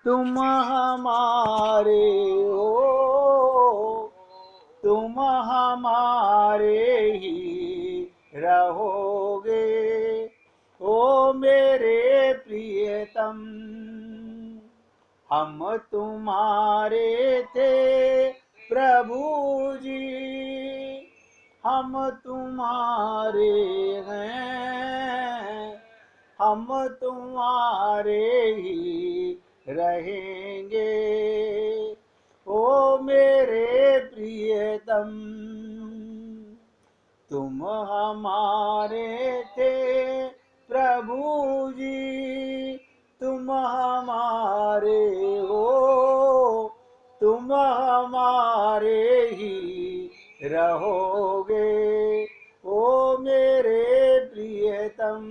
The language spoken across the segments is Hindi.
तुम हमारे हो, तुम हमारे ही रहोगे। ओ मेरे प्रियतम, हम तुम्हारे थे प्रभु जी, हम तुम्हारे हैं, हम तुम्हारे ही रहेंगे। ओ मेरे प्रियतम, तुम हमारे थे प्रभु जी, तुम हमारे हो, तुम हमारे ही रहोगे। ओ मेरे प्रियतम,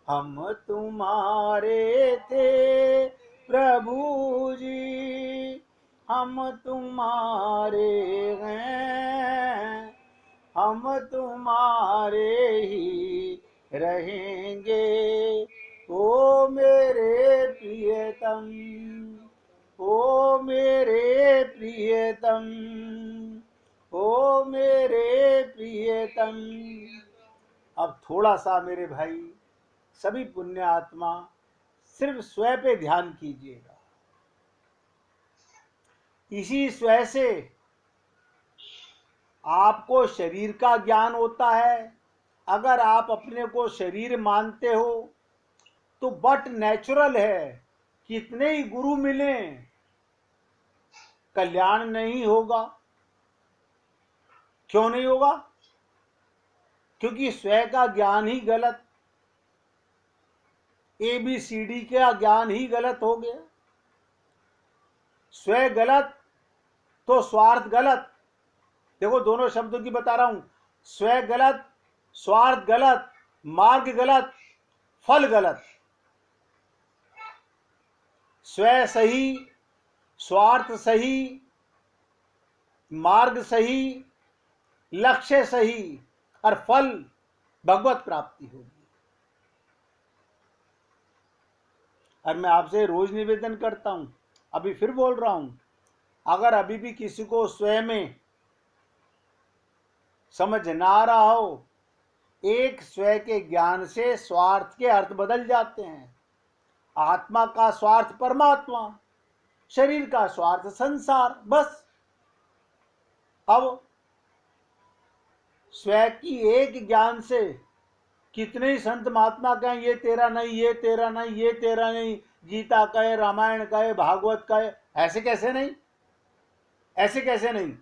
हम तुम्हारे थे प्रभु जी, हम तुम्हारे हैं, हम तुम्हारे ही रहेंगे। ओ मेरे प्रियतम, ओ मेरे प्रियतम, ओ मेरे प्रियतम। अब थोड़ा सा मेरे भाई, सभी पुण्य आत्मा सिर्फ स्वयं पे ध्यान कीजिएगा। इसी स्वयं से आपको शरीर का ज्ञान होता है। अगर आप अपने को शरीर मानते हो तो बट नेचुरल है, कितने ही गुरु मिले कल्याण नहीं होगा। क्यों नहीं होगा? क्योंकि स्वयं का ज्ञान ही गलत, ABCD का ज्ञान ही गलत हो गया। स्वयं गलत तो स्वार्थ गलत। देखो दोनों शब्दों की बता रहा हूं, स्वयं गलत, स्वार्थ गलत, मार्ग गलत, फल गलत। स्वयं सही, स्वार्थ सही, मार्ग सही, लक्ष्य सही, और फल भगवत प्राप्ति होगी। और मैं आपसे रोज निवेदन करता हूं, अभी फिर बोल रहा हूं, अगर अभी भी किसी को स्वयं में समझ ना आ रहा हो, एक स्वयं के ज्ञान से स्वार्थ के अर्थ बदल जाते हैं। आत्मा का स्वार्थ परमात्मा, शरीर का स्वार्थ संसार, बस। अब स्वयं की एक ज्ञान से कितने ही संत महात्मा कहें ये तेरा नहीं, ये तेरा नहीं, ये तेरा नहीं, गीता कहे, रामायण कहे, भागवत कहे, ऐसे कैसे नहीं? ऐसे कैसे नहीं?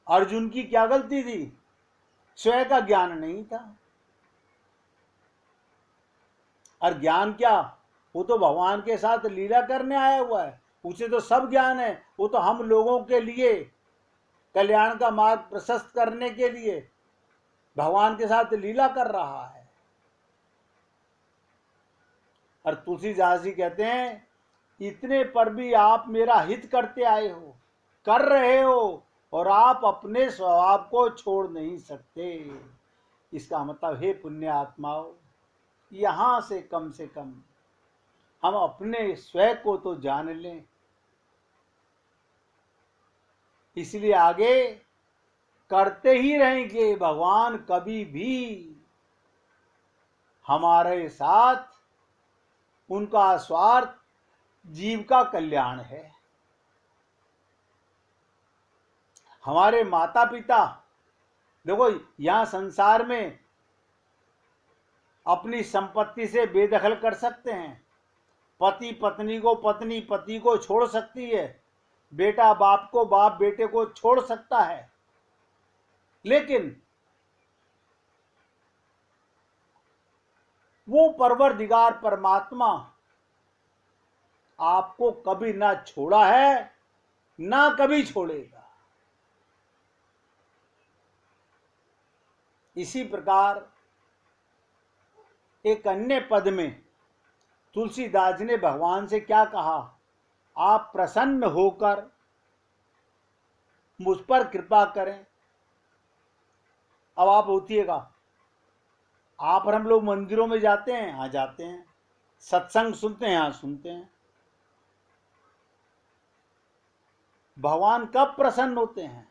अर्जुन की क्या गलती थी? स्वयं का ज्ञान नहीं था। और ज्ञान क्या, वो तो भगवान के साथ लीला करने आया हुआ है, उसे तो सब ज्ञान है। वो तो हम लोगों के लिए कल्याण का मार्ग प्रशस्त करने के लिए भगवान के साथ लीला कर रहा है। और तुलसीदास जी कहते हैं, इतने पर भी आप मेरा हित करते आए हो, कर रहे हो, और आप अपने स्वभाव को छोड़ नहीं सकते। इसका मतलब, हे पुण्य आत्माओं, यहां से कम हम अपने स्वयं को तो जान लें। इसलिए आगे करते ही रहेंगे। भगवान कभी भी हमारे साथ, उनका स्वार्थ जीव का कल्याण है। हमारे माता पिता, देखो यहां संसार में अपनी संपत्ति से बेदखल कर सकते हैं। पति पत्नी को, पत्नी पति को छोड़ सकती है, बेटा बाप को, बाप बेटे को छोड़ सकता है, लेकिन वो परवरदिगार परमात्मा आपको कभी ना छोड़ा है, ना कभी छोड़ेगा। इसी प्रकार एक अन्य पद में तुलसीदास जी ने भगवान से क्या कहा, आप प्रसन्न होकर मुझ पर कृपा करें। अब आप होतिएगा, आप और हम लोग मंदिरों में जाते हैं, हाँ जाते हैं, सत्संग सुनते हैं, हाँ सुनते हैं। भगवान कब प्रसन्न होते हैं?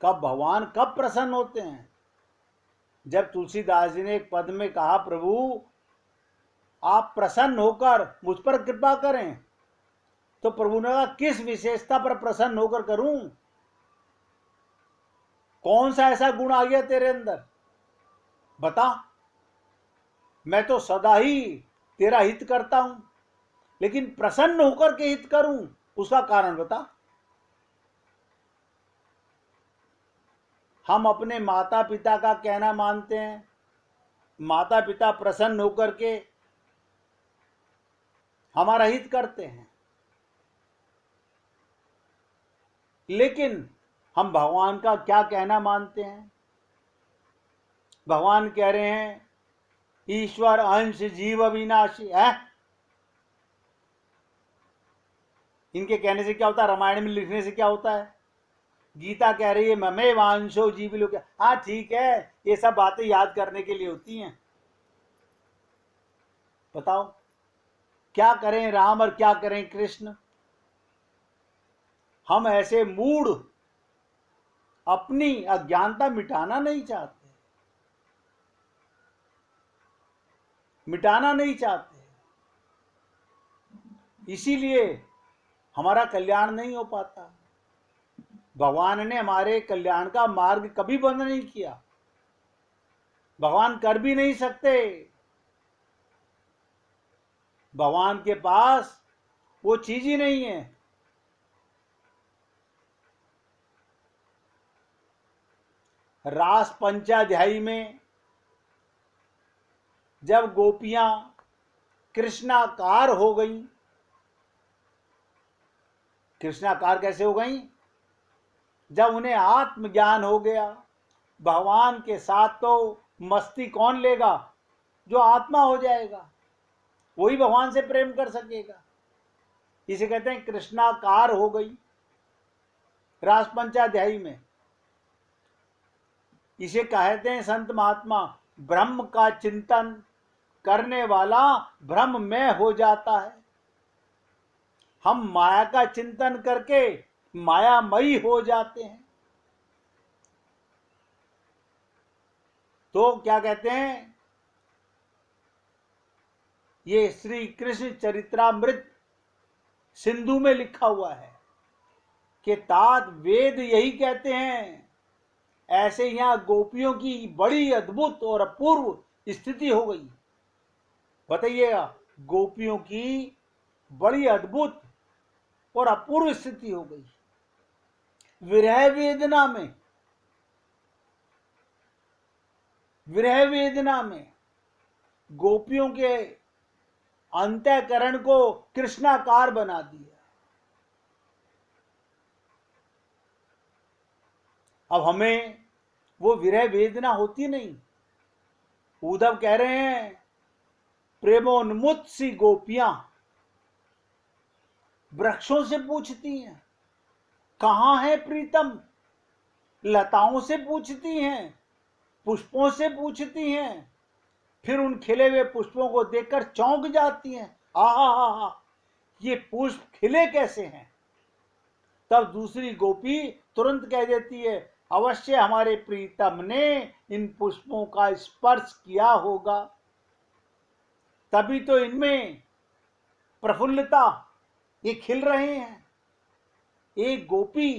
भगवान कब प्रसन्न होते हैं? जब तुलसीदास जी ने एक पद में कहा, प्रभु आप प्रसन्न होकर मुझ पर कृपा करें, तो प्रभु ने कहा किस विशेषता पर प्रसन्न होकर करूं? कौन सा ऐसा गुण आ गया तेरे अंदर, बता। मैं तो सदा ही तेरा हित करता हूं, लेकिन प्रसन्न होकर के हित करूं, उसका कारण बता। हम अपने माता पिता का कहना मानते हैं, माता पिता प्रसन्न होकर के हमारा हित करते हैं, लेकिन हम भगवान का क्या कहना मानते हैं? भगवान कह रहे हैं ईश्वर अंश जीव अविनाशी है। इनके कहने से क्या होता है? रामायण में लिखने से क्या होता है? गीता कह रही है ममे वांशो जीव लोग। हाँ ठीक है, ये सब बातें याद करने के लिए होती हैं। बताओ क्या करें राम और क्या करें कृष्ण? हम ऐसे मूढ़ अपनी अज्ञानता मिटाना नहीं चाहते, मिटाना नहीं चाहते, इसीलिए हमारा कल्याण नहीं हो पाता। भगवान ने हमारे कल्याण का मार्ग कभी बंद नहीं किया, भगवान कर भी नहीं सकते। भगवान के पास वो चीज ही नहीं है। रास पंचाध्यायी में जब गोपियां कृष्णाकार हो गई, कृष्णाकार कैसे हो गई? जब उन्हें आत्मज्ञान हो गया। भगवान के साथ तो मस्ती कौन लेगा? जो आत्मा हो जाएगा वही भगवान से प्रेम कर सकेगा। इसे कहते हैं कृष्णाकार हो गई। रास पंचाध्यायी में इसे कहते हैं संत महात्मा, ब्रह्म का चिंतन करने वाला ब्रह्म में हो जाता है। हम माया का चिंतन करके मायामयी हो जाते हैं। तो क्या कहते हैं? ये श्री कृष्ण चरित्रामृत सिंधु में लिखा हुआ है कि तात वेद यही कहते हैं। ऐसे यहां गोपियों की बड़ी अद्भुत और अपूर्व स्थिति हो गई। बताइएगा, गोपियों की बड़ी अद्भुत और अपूर्व स्थिति हो गई। विरह वेदना में, विरह वेदना में गोपियों के अंतःकरण को कृष्णाकार बना दिया। अब हमें वो विरह वेदना होती नहीं। उद्धव कह रहे हैं प्रेमोन्मुत सी गोपियां वृक्षों से पूछती हैं कहां है प्रीतम, लताओं से पूछती हैं, पुष्पों से पूछती हैं, फिर उन खिले हुए पुष्पों को देखकर चौंक जाती हैं। आहा, ये पुष्प खिले कैसे हैं? तब दूसरी गोपी तुरंत कह देती है अवश्य हमारे प्रीतम ने इन पुष्पों का स्पर्श किया होगा, तभी तो इनमें प्रफुल्लता, ये खिल रहे हैं। एक गोपी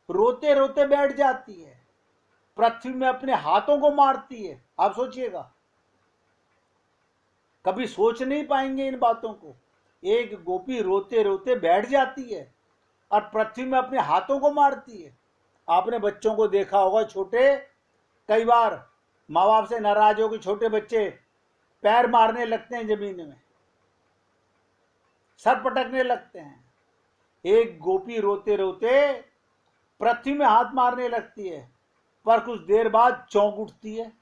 रोते रोते बैठ जाती है, पृथ्वी में अपने हाथों को मारती है। आप सोचिएगा, कभी सोच नहीं पाएंगे इन बातों को। एक गोपी रोते रोते बैठ जाती है और पृथ्वी में अपने हाथों को मारती है। आपने बच्चों को देखा होगा छोटे, कई बार माँ बाप से नाराज होकर छोटे बच्चे पैर मारने लगते हैं जमीन में, सर पटकने लगते हैं। एक गोपी रोते रोते पृथ्वी में हाथ मारने लगती है, पर कुछ देर बाद चौंक उठती है।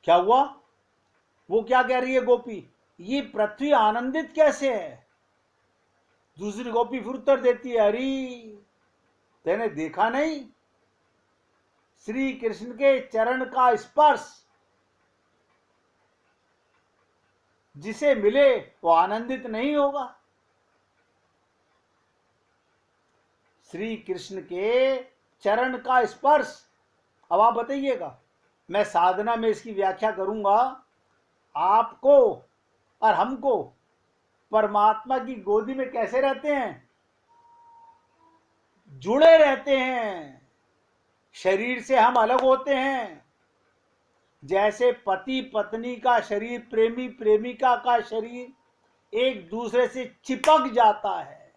क्या हुआ? वो क्या कह रही है गोपी? ये पृथ्वी आनंदित कैसे है? दूसरी गोपी फिर उत्तर देती है अरे तेने देखा नहीं, श्री कृष्ण के चरण का स्पर्श जिसे मिले वो आनंदित नहीं होगा। श्री कृष्ण के चरण का स्पर्श, अब आप बताइएगा, मैं साधना में इसकी व्याख्या करूंगा। आपको और हमको परमात्मा की गोदी में कैसे रहते हैं? जुड़े रहते हैं। शरीर से हम अलग होते हैं। जैसे पति पत्नी का शरीर, प्रेमी प्रेमिका का शरीर एक दूसरे से चिपक जाता है,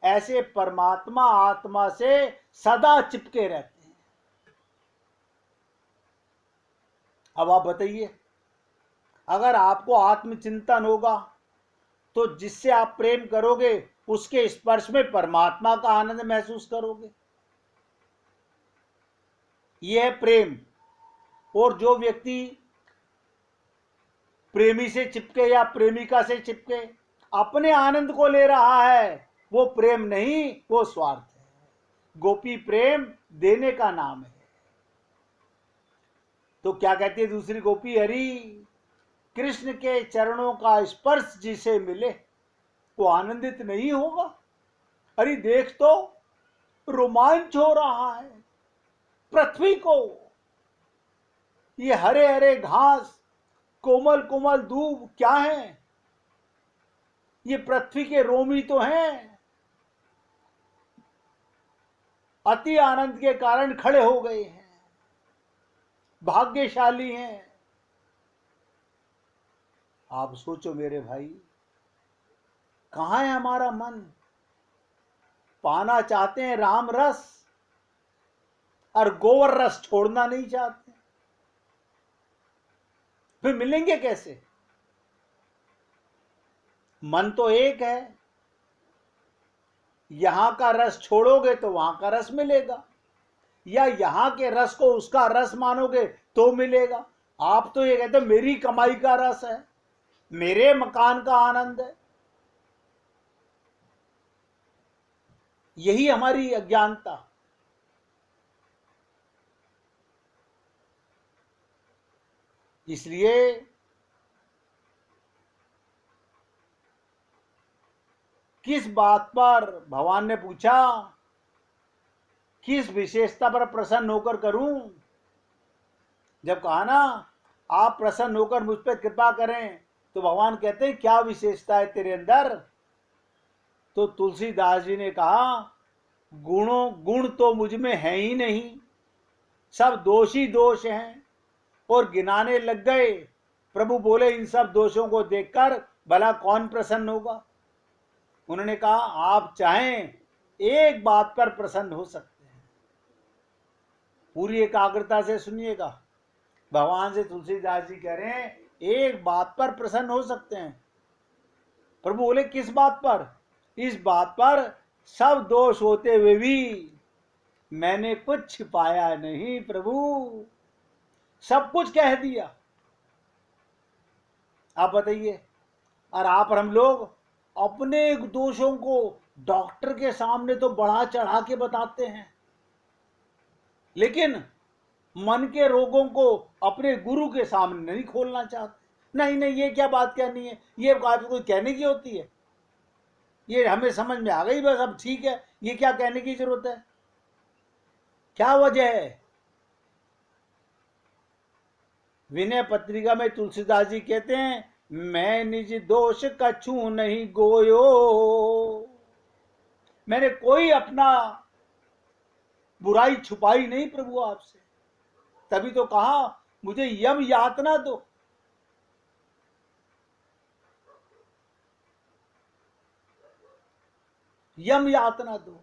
ऐसे परमात्मा आत्मा से सदा चिपके रहते हैं। अब आप बताइए, अगर आपको आत्मचिंतन होगा तो जिससे आप प्रेम करोगे उसके स्पर्श में परमात्मा का आनंद महसूस करोगे। यह है प्रेम। और जो व्यक्ति प्रेमी से चिपके या प्रेमिका से चिपके अपने आनंद को ले रहा है, वो प्रेम नहीं, वो स्वार्थ है। गोपी प्रेम देने का नाम है। तो क्या कहती है दूसरी गोपी? हरि कृष्ण के चरणों का स्पर्श जिसे मिले वो आनंदित नहीं होगा। अरे देख तो, रोमांच हो रहा है पृथ्वी को। ये हरे हरे घास, कोमल कोमल दूब क्या है? ये पृथ्वी के रोमी तो हैं। अति आनंद के कारण खड़े हो गए हैं, भाग्यशाली हैं। आप सोचो मेरे भाई, कहां है हमारा मन? पाना चाहते हैं राम रस और गोवर रस छोड़ना नहीं चाहते, फिर मिलेंगे कैसे? मन तो एक है। यहां का रस छोड़ोगे तो वहां का रस मिलेगा, या यहां के रस को उसका रस मानोगे तो मिलेगा। आप तो ये कहते मेरी कमाई का रस है, मेरे मकान का आनंद है। यही हमारी अज्ञानता। इसलिए किस बात पर भगवान ने पूछा, किस विशेषता पर प्रसन्न होकर करूं? जब कहा ना आप प्रसन्न होकर मुझ पर कृपा करें, तो भगवान कहते हैं क्या विशेषता है तेरे अंदर? तो तुलसीदास जी ने कहा गुण तो मुझ में है ही नहीं, सब दोष ही दोष हैं। और गिनाने लग गए। प्रभु बोले इन सब दोषों को देखकर भला कौन प्रसन्न होगा? उन्होंने कहा आप चाहें एक बात पर प्रसन्न हो सकते हैं। पूरी एकाग्रता से सुनिएगा, भगवान से तुलसीदास जी कह रहे हैं एक बात पर प्रसन्न हो सकते हैं। प्रभु बोले किस बात पर? इस बात पर सब दोष होते हुए भी मैंने कुछ छिपाया नहीं प्रभु, सब कुछ कह दिया। आप बताइए, और आप और हम लोग अपने दोषों को डॉक्टर के सामने तो बढ़ा चढ़ा के बताते हैं, लेकिन मन के रोगों को अपने गुरु के सामने नहीं खोलना चाहते। नहीं नहीं, ये क्या बात कहनी है, ये बात कोई कहने की होती है? ये हमें समझ में आ गई, बस अब ठीक है, ये क्या कहने की जरूरत है? क्या वजह है? विनय पत्रिका में तुलसीदास जी कहते हैं मैं निज दोष कछु नहीं गोयो, मैंने कोई अपना बुराई छुपाई नहीं प्रभु आपसे। तभी तो कहा मुझे यम यातना दो। यम यातना दो।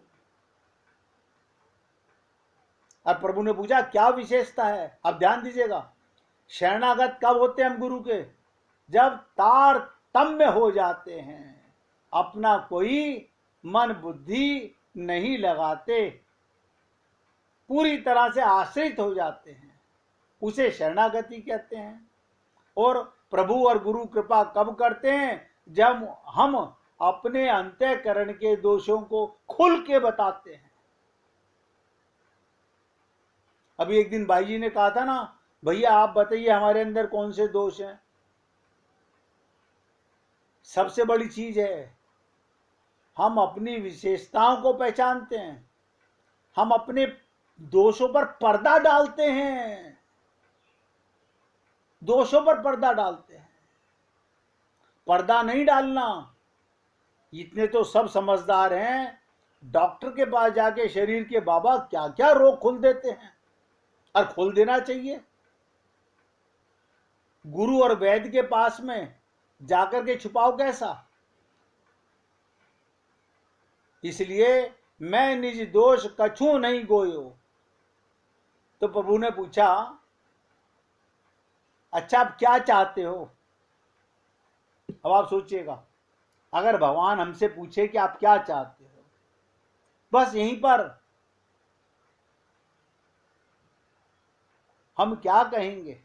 और प्रभु ने पूछा क्या विशेषता है? अब ध्यान दीजिएगा, शरणागत कब होते हैं हम गुरु के? जब तारतम्य हो जाते हैं, अपना कोई मन बुद्धि नहीं लगाते, पूरी तरह से आश्रित हो जाते हैं, उसे शरणागति कहते हैं। और प्रभु और गुरु कृपा कब करते हैं? जब हम अपने अंतःकरण के दोषों को खुल के बताते हैं। अभी एक दिन भाई जी ने कहा था ना, भैया आप बताइए हमारे अंदर कौन से दोष हैं। सबसे बड़ी चीज है, हम अपनी विशेषताओं को पहचानते हैं, हम अपने दोषों पर पर्दा डालते हैं, दोषों पर पर्दा डालते हैं। पर्दा नहीं डालना, इतने तो सब समझदार हैं, डॉक्टर के पास जाके शरीर के बाबा क्या क्या रोग खोल देते हैं, और खोल देना चाहिए। गुरु और वैद्य के पास में जाकर के छुपाओ कैसा। इसलिए मैं निज दोष कछु नहीं गोयो। तो प्रभु ने पूछा, अच्छा आप क्या चाहते हो। अब आप सोचिएगा, अगर भगवान हमसे पूछे कि आप क्या चाहते हो, बस यहीं पर हम क्या कहेंगे।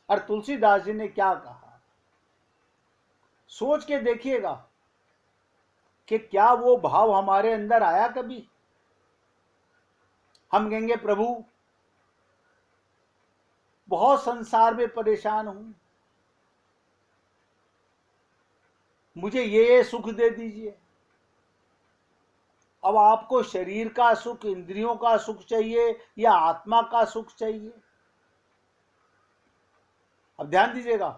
और तुलसीदास जी ने क्या कहा, सोच के देखिएगा कि क्या वो भाव हमारे अंदर आया कभी। हम कहेंगे प्रभु बहुत संसार में परेशान हूं, मुझे ये सुख दे दीजिए। अब आपको शरीर का सुख, इंद्रियों का सुख चाहिए या आत्मा का सुख चाहिए। अब ध्यान दीजिएगा,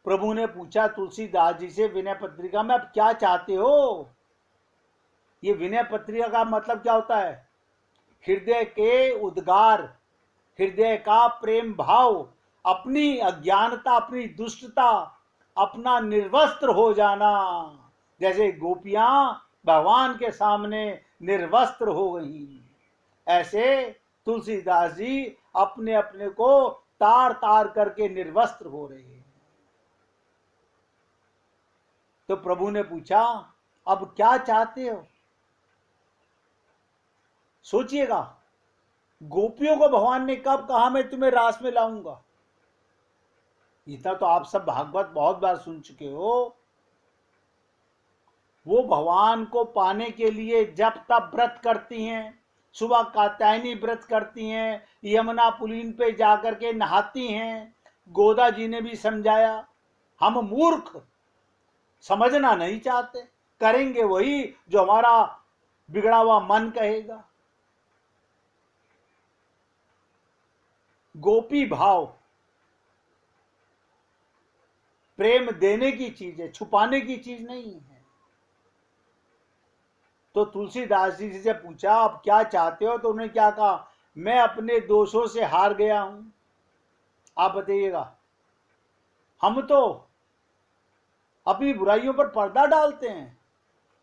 प्रभु ने पूछा तुलसीदास जी से विनय पत्रिका में, अब क्या चाहते हो। ये विनय पत्रिका का मतलब क्या होता है, हृदय के उद्गार, हृदय का प्रेम भाव, अपनी अज्ञानता, अपनी दुष्टता, अपना निर्वस्त्र हो जाना। जैसे गोपियां भगवान के सामने निर्वस्त्र हो गई, ऐसे तुलसीदास जी अपने अपने को तार तार करके निर्वस्त्र हो रहे हैं। तो प्रभु ने पूछा, अब क्या चाहते हो। सोचिएगा, गोपियों को भगवान ने कब कहा मैं तुम्हें रास में लाऊंगा। इतना तो आप सब भागवत बहुत बार सुन चुके हो। वो भगवान को पाने के लिए जब तब व्रत करती हैं, सुबह कात्यायनी व्रत करती हैं, यमुना पुलीन पे जाकर के नहाती हैं। गोदा जी ने भी समझाया, हम मूर्ख समझना नहीं चाहते, करेंगे वही जो हमारा बिगड़ा हुआ मन कहेगा। गोपी भाव प्रेम देने की चीज है, छुपाने की चीज नहीं है। तो तुलसीदास जी से पूछा आप क्या चाहते हो, तो उन्होंने क्या कहा, मैं अपने दोषों से हार गया हूं। आप बताइएगा, हम तो अपनी बुराइयों पर पर्दा डालते हैं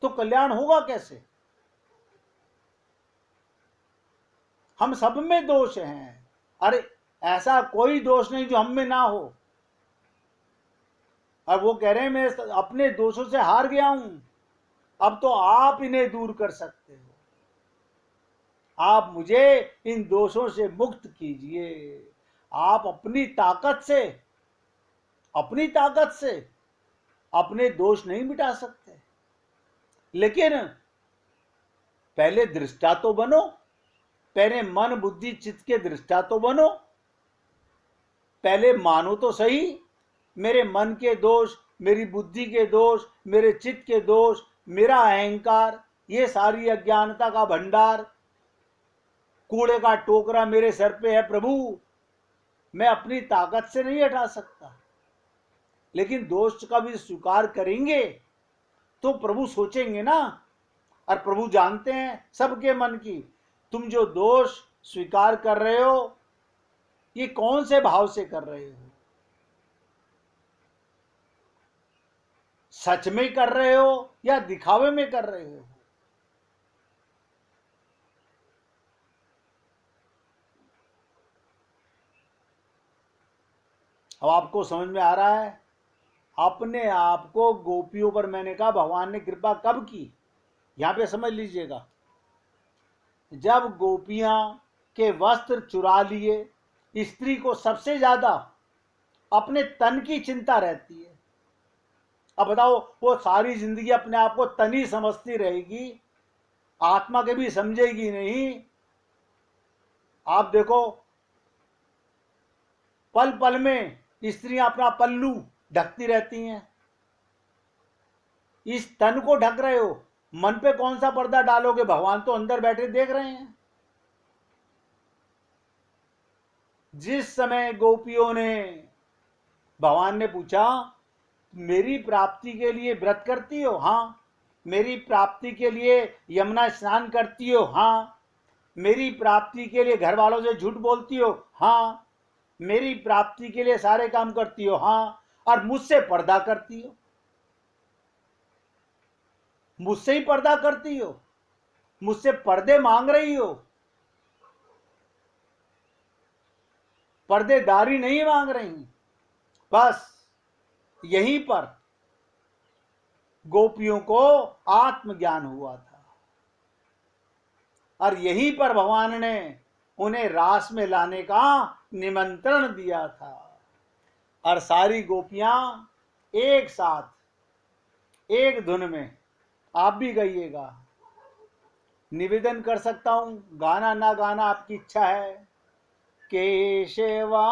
तो कल्याण होगा कैसे। हम सब में दोष हैं, अरे ऐसा कोई दोष नहीं जो हम में ना हो। और वो कह रहे हैं मैं अपने दोषों से हार गया हूं, अब तो आप इन्हें दूर कर सकते हो, आप मुझे इन दोषों से मुक्त कीजिए। आप अपनी ताकत से अपने दोष नहीं मिटा सकते, लेकिन पहले दृष्टा तो बनो, पहले मन बुद्धि चित्त के दृष्टा तो बनो। पहले मानो तो सही, मेरे मन के दोष, मेरी बुद्धि के दोष, मेरे चित्त के दोष, मेरा अहंकार, ये सारी अज्ञानता का भंडार, कूड़े का टोकरा मेरे सर पे है प्रभु, मैं अपनी ताकत से नहीं हटा सकता। लेकिन दोष का भी स्वीकार करेंगे तो प्रभु सोचेंगे ना, और प्रभु जानते हैं सबके मन की। तुम जो दोष स्वीकार कर रहे हो ये कौन से भाव से कर रहे हो, सच में कर रहे हो या दिखावे में कर रहे हो। अब आपको समझ में आ रहा है, अपने आप को गोपियों पर मैंने कहा भगवान ने कृपा कब की, यहां पे समझ लीजिएगा, जब गोपियां के वस्त्र चुरा लिए। स्त्री को सबसे ज्यादा अपने तन की चिंता रहती है। अब बताओ, वो सारी जिंदगी अपने आप को तनी समझती रहेगी, आत्मा के भी समझेगी नहीं, आप देखो, पल पल में स्त्रियां अपना पल्लू ढकती रहती हैं। इस तन को ढक रहे हो, मन पे कौन सा पर्दा डालोगे? भगवान तो अंदर बैठे देख रहे हैं। जिस समय गोपियों ने, भगवान ने पूछा, मेरी प्राप्ति के लिए व्रत करती हो? हाँ। मेरी प्राप्ति के लिए यमुना स्नान करती हो? हाँ। मेरी प्राप्ति के लिए घर वालों से झूठ बोलती हो? हाँ। मेरी प्राप्ति के लिए सारे काम करती हो? हाँ। और मुझसे पर्दा करती हो, मुझसे ही पर्दा करती हो, मुझसे पर्दे मांग रही हो, पर्देदारी नहीं मांग रही। बस यहीं पर गोपियों को आत्मज्ञान हुआ था, और यहीं पर भगवान ने उन्हें रास में लाने का निमंत्रण दिया था। और सारी गोपियां एक साथ एक धुन में, आप भी गाइएगा, निवेदन कर सकता हूं, गाना ना गाना आपकी इच्छा है। केशवा